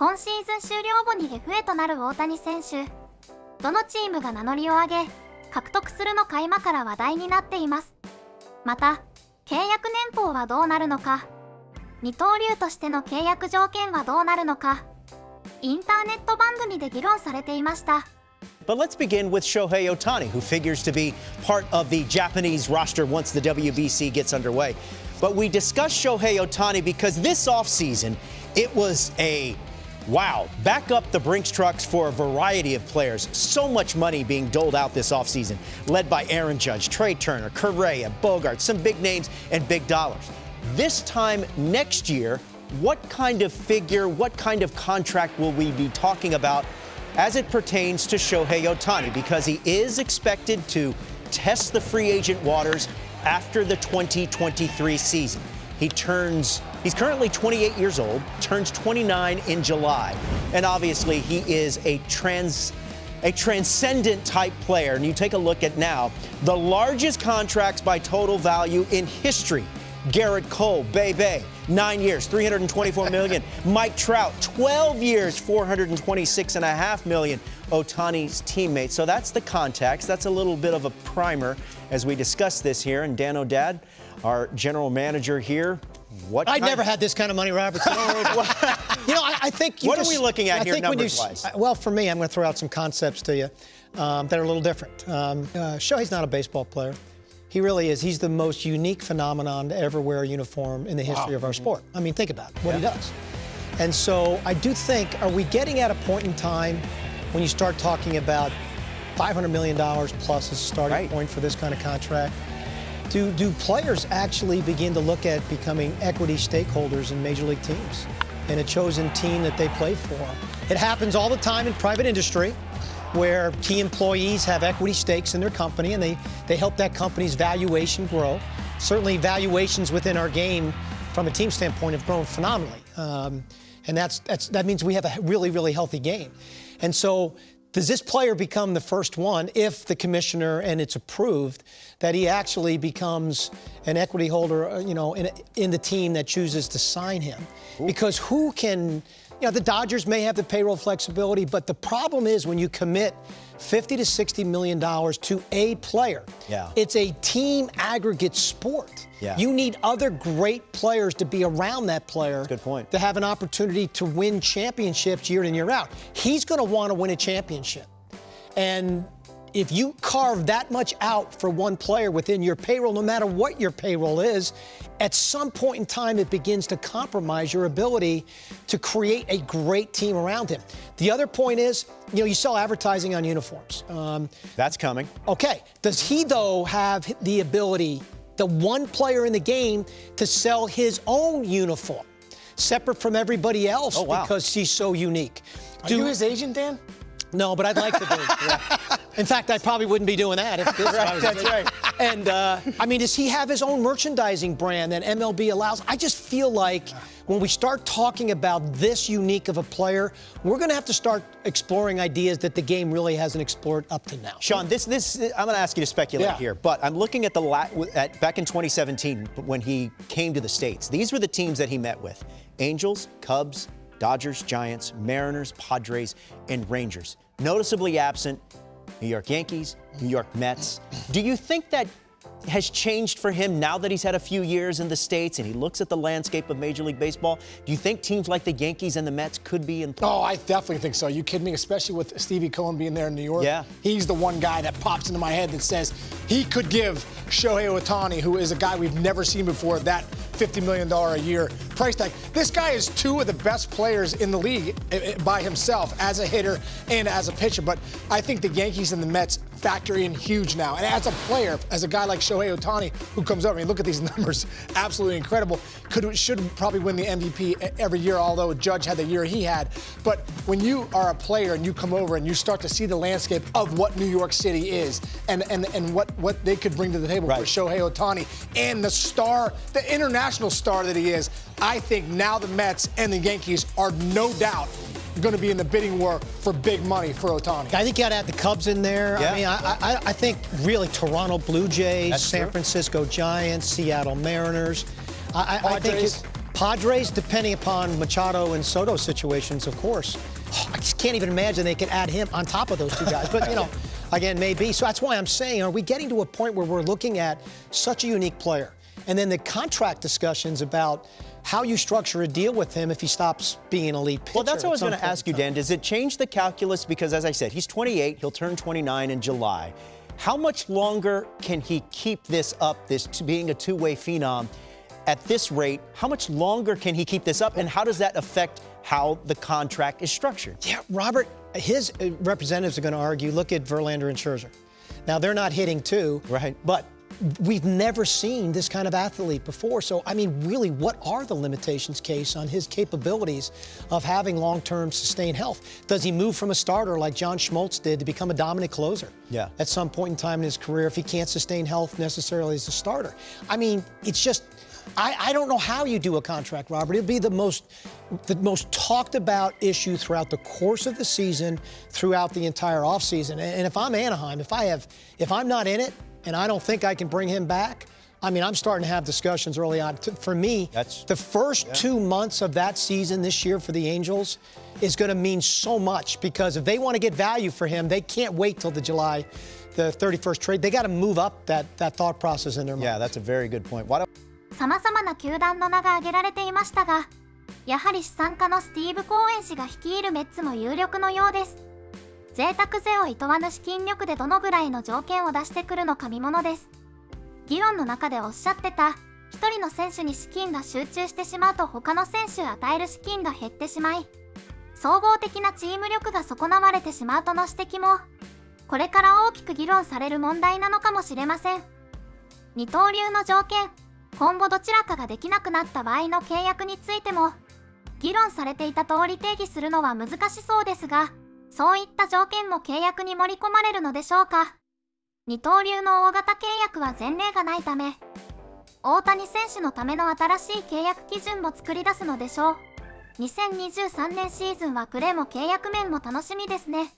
今シーズン終了後にFAとなる大谷選手。どのチームが名乗りを上げ、獲得するのか今から話題になっています。また、契約年俸はどうなるのか、二刀流としての契約条件はどうなるのか、インターネット番組で議論されていました。But let's begin with Shohei Ohtani, who figures to be part of the Japanese roster once the WBC gets underway. But we discussed Shohei Ohtani because this offseason, it was a wow, back up the Brinks trucks for a variety of players. So much money being doled out this offseason, led by Aaron Judge, Trey Turner, Correa, Bogart, some big names and big dollars. This time next year, what kind of figure, what kind of contract will we be talking about as it pertains to Shohei Ohtani? Because he is expected to test the free agent waters after the 2023 season. He's currently 28 years old, turns 29 in July, and obviously he is a transcendent type player. And you take a look at now, the largest contracts by total value in history. Garrett Cole, Bay, 9 years, $324 million. Mike Trout, 12 years, $426.5 million. Ohtani's teammate. So that's the context. That's a little bit of a primer as we discuss this here. And Dan O'Dad, our general manager here, I never had this kind of money, Robert. I think what are we looking at here numbers-wise? Well, for me, I'm going to throw out some concepts to you that are a little different. Shohei's not a baseball player. He really is. He's the most unique phenomenon to ever wear a uniform in the history of our sport. I mean, think about what he does. And so I do think, are we getting at a point in time when you start talking about $500 million plus as a starting point for this kind of contract? Do players actually begin to look at becoming equity stakeholders in major league teams in a chosen team that they play for? It happens all the time in private industry, where key employees have equity stakes in their company and they help that company's valuation grow. Certainly valuations within our game from a team standpoint have grown phenomenally. And that means we have a really, really healthy game. And so does this player become the first one, if the commissioner and it's approved, that he actually becomes an equity holder, in the team that chooses to sign him? Ooh. Because who can... the Dodgers may have the payroll flexibility, but the problem is when you commit $50 to $60 million to a player, it's a team aggregate sport. You need other great players to be around that player. Good point. To have an opportunity to win championships year in, year out. He's going to want to win a championship. And if you carve that much out for one player within your payroll, no matter what your payroll is, at some point in time, it begins to compromise your ability to create a great team around him. The other point is, you sell advertising on uniforms. That's coming. Okay. Does he, though, have the ability, the one player in the game, to sell his own uniform, separate from everybody else, because he's so unique? Are you his agent, Dan? No, but I'd like to be. In fact, I probably wouldn't be doing that if this was That's right. And, does he have his own merchandising brand that MLB allows? I just feel like when we start talking about this unique of a player, we're going to have to start exploring ideas that the game really hasn't explored up to now. Sean, I'm going to ask you to speculate here, but I'm looking at back in 2017 when he came to the States. These were the teams that he met with: Angels, Cubs, Dodgers, Giants, Mariners, Padres, and Rangers. Noticeably absent, New York Yankees, New York Mets. Do you think that has changed for him now that he's had a few years in the States and he looks at the landscape of Major League Baseball? Do you think teams like the Yankees and the Mets could be in play? Oh, I definitely think so. Are you kidding me? Especially with Stevie Cohen being there in New York. Yeah. He's the one guy that pops into my head that says he could give Shohei Ohtani, who is a guy we've never seen before, that $50 million a year price tag. This guy is two of the best players in the league by himself, as a hitter and as a pitcher. But I think the Yankees and the Mets factor in huge now. And as a player, as a guy like Shohei Ohtani, who comes over, look at these numbers, absolutely incredible. Should probably win the MVP every year, although Judge had the year he had. But when you are a player and you come over and you start to see the landscape of what New York City is and what they could bring to the table for Shohei Ohtani and the star, the international star that he is, I think now the Mets and the Yankees are no doubt going to be in the bidding war for big money for Ohtani. I think you got to add the Cubs in there. Yeah. I think really Toronto Blue Jays, That's San true. Francisco Giants, Seattle Mariners. I think Padres, depending upon Machado and Soto situations, of course. I just can't even imagine they could add him on top of those two guys. But, you know, again, maybe. So that's why I'm saying, are we getting to a point where we're looking at such a unique player? And then the contract discussions about how you structure a deal with him if he stops being an elite pitcher. Well, that's what I was going to ask you, Dan. Does it change the calculus? Because, as I said, he's 28. He'll turn 29 in July. How much longer can he keep this up, this being a two-way phenom? At this rate, how much longer can he keep this up, and how does that affect how the contract is structured? Yeah, Robert, his representatives are going to argue, look at Verlander and Scherzer. Now, they're not hitting too, right? But we've never seen this kind of athlete before. So, I mean, really, what are the limitations, Case, on his capabilities of having long-term sustained health? Does he move from a starter like John Schmaltz did to become a dominant closer? Yeah. At some point in time in his career, if he can't sustain health necessarily as a starter? I mean, it's just... I don't know how you do a contract, Robert. It'll be the most talked about issue throughout the course of the season, throughout the entire offseason. And if I'm Anaheim, if I'm not in it and I don't think I can bring him back, I mean, I'm starting to have discussions early on. For me, the first 2 months of that season this year for the Angels is going to mean so much, because if they want to get value for him, they can't wait till the 31st trade. They got to move up that thought process in their mind. Yeah, that's a very good point. 様々な球団の名が挙げられていましたが、やはり資産家のスティーブ・コーエン氏が率いるメッツも有力のようです。贅沢税をいとわぬ資金力でどのぐらいの条件を出してくるのか見ものです。議論の中でおっしゃってた、一人の選手に資金が集中してしまうと他の選手へ与える資金が減ってしまい、総合的なチーム力が損なわれてしまうとの指摘も、これから大きく議論される問題なのかもしれません。二刀流の条件、今後どちらかができなくなった場合の契約についても、議論されていた通り定義するのは難しそうですが、そういった条件も契約に盛り込まれるのでしょうか。二刀流の大型契約は前例がないため、大谷選手のための新しい契約基準も作り出すのでしょう。2023年シーズンはプレーも契約面も楽しみですね。